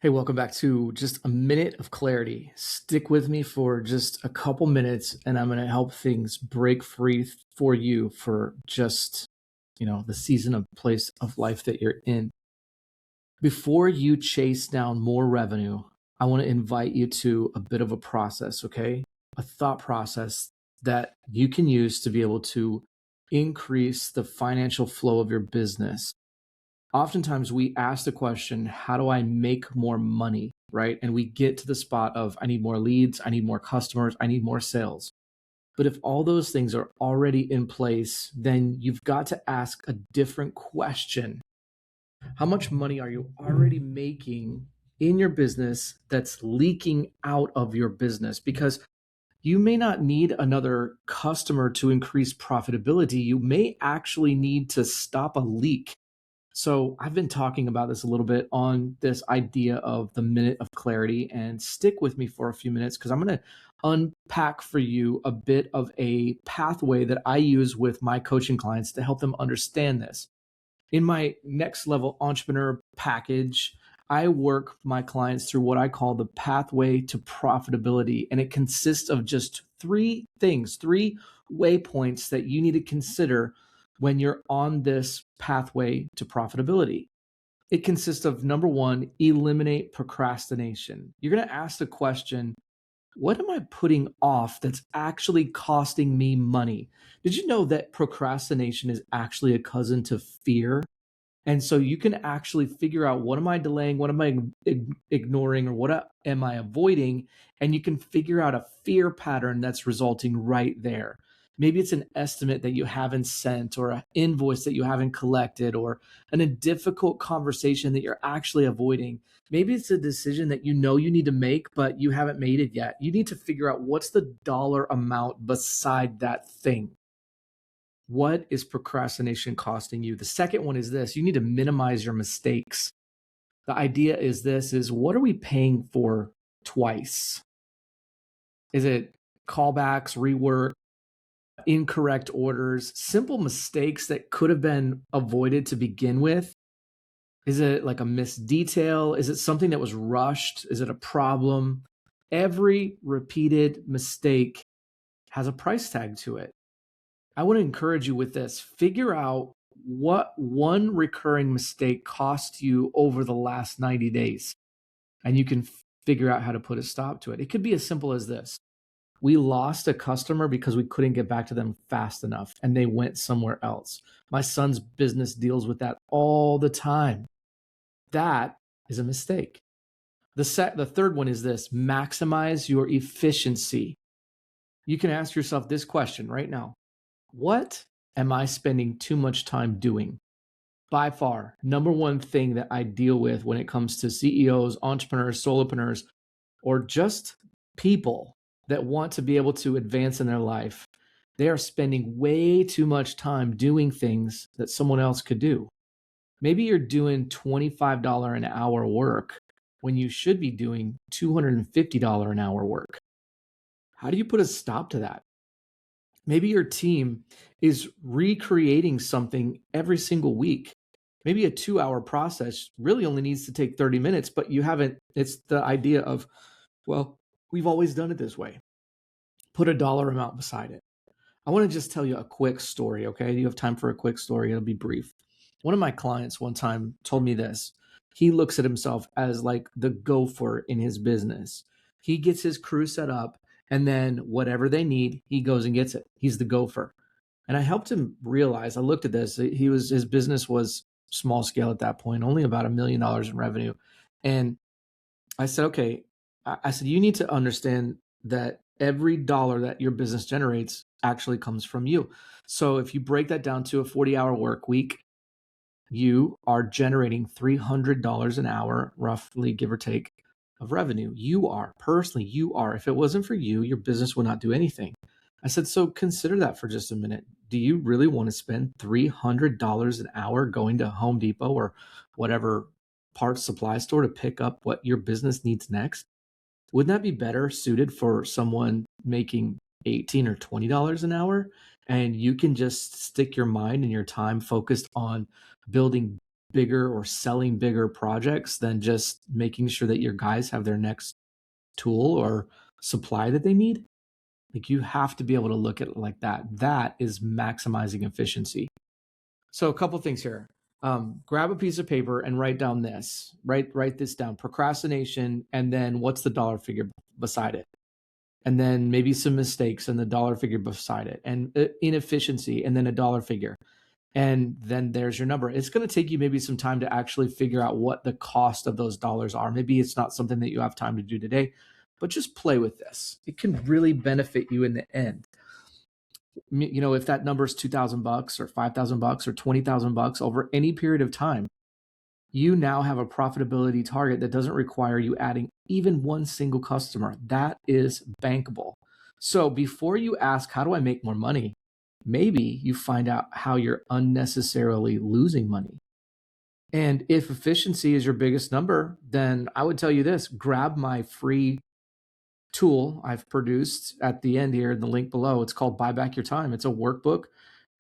Hey, welcome back to just a minute of clarity. Stick with me for just a couple minutes and I'm going to help things break free for you for just, the season of place of life that you're in. Before you chase down more revenue, I want to invite you to a bit of a process, okay? A thought process that you can use to be able to increase the financial flow of your business. Oftentimes we ask the question, how do I make more money? Right. And we get to the spot of, I need more leads, I need more customers, I need more sales. But if all those things are already in place, then you've got to ask a different question. How much money are you already making in your business that's leaking out of your business? Because you may not need another customer to increase profitability. You may actually need to stop a leak. So I've been talking about this a little bit on this idea of the minute of clarity, and stick with me for a few minutes because I'm going to unpack for you a bit of a pathway that I use with my coaching clients to help them understand this. In my next level entrepreneur package, I work my clients through what I call the pathway to profitability. And it consists of just three things, three waypoints that you need to consider when you're on this pathway to profitability. It consists of number one, eliminate procrastination. You're going to ask the question, what am I putting off that's actually costing me money? Did you know that procrastination is actually a cousin to fear? And so you can actually figure out, what am I delaying? What am I ignoring? Or what am I avoiding? And you can figure out a fear pattern that's resulting right there. Maybe it's an estimate that you haven't sent, or an invoice that you haven't collected, or a difficult conversation that you're actually avoiding. Maybe it's a decision that you know you need to make, but you haven't made it yet. You need to figure out, what's the dollar amount beside that thing. What is procrastination costing you? The second one is this: you need to minimize your mistakes. The idea is this: is what are we paying for twice? Is it callbacks, rework, incorrect orders, simple mistakes that could have been avoided to begin with? Is it like a missed detail? Is it something that was rushed? Is it a problem? Every repeated mistake has a price tag to it. I want to encourage you with this. Figure out what one recurring mistake cost you over the last 90 days, and you can figure out how to put a stop to it. It could be as simple as this: we lost a customer because we couldn't get back to them fast enough and they went somewhere else. My son's business deals with that all the time. That is a mistake. The third one is this: maximize your efficiency. You can ask yourself this question right now: what am I spending too much time doing? By far, number one thing that I deal with when it comes to CEOs, entrepreneurs, solopreneurs, or just people that want to be able to advance in their life, they are spending way too much time doing things that someone else could do. Maybe you're doing $25 an hour work when you should be doing $250 an hour work. How do you put a stop to that? Maybe your team is recreating something every single week. Maybe a 2-hour process really only needs to take 30 minutes, but you haven't. It's the idea of, well, we've always done it this way. Put a dollar amount beside it. I want to just tell you a quick story, okay? You have time for a quick story? It'll be brief. One of my clients one time told me this. He looks at himself as like the gopher in his business. He gets his crew set up, and then whatever they need, he goes and gets it. He's the gopher. And I helped him realize, I looked at this, his business was small scale at that point, only about $1 million in revenue. And I said, okay, I said, you need to understand that every dollar that your business generates actually comes from you. So if you break that down to a 40-hour work week, you are generating $300 an hour, roughly, give or take, of revenue. You are, personally, you are. If it wasn't for you, your business would not do anything. I said, so consider that for just a minute. Do you really want to spend $300 an hour going to Home Depot or whatever parts supply store to pick up what your business needs next? Wouldn't that be better suited for someone making $18 or $20 an hour? And you can just stick your mind and your time focused on building bigger or selling bigger projects than just making sure that your guys have their next tool or supply that they need. Like, you have to be able to look at it like that. That is maximizing efficiency. So a couple things here. Grab a piece of paper and write down this. Write this down. Procrastination, and then what's the dollar figure beside it? And then maybe some mistakes and the dollar figure beside it, and inefficiency, and then a dollar figure. And then there's your number. It's going to take you maybe some time to actually figure out what the cost of those dollars are. Maybe it's not something that you have time to do today, but just play with this. It can really benefit you in the end. You know, if that number is $2,000 or $5,000 or $20,000 over any period of time, you now have a profitability target that doesn't require you adding even one single customer. That is bankable. So before you ask, how do I make more money? Maybe you find out how you're unnecessarily losing money. And if efficiency is your biggest number, then I would tell you this: grab my free tool I've produced at the end here in the link below. It's called Buy Back Your Time. It's a workbook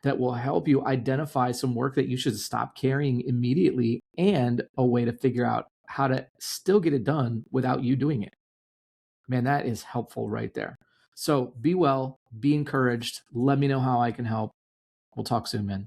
that will help you identify some work that you should stop carrying immediately, and a way to figure out how to still get it done without you doing it. Man, that is helpful right there. So be well, be encouraged. Let me know how I can help. We'll talk soon, man.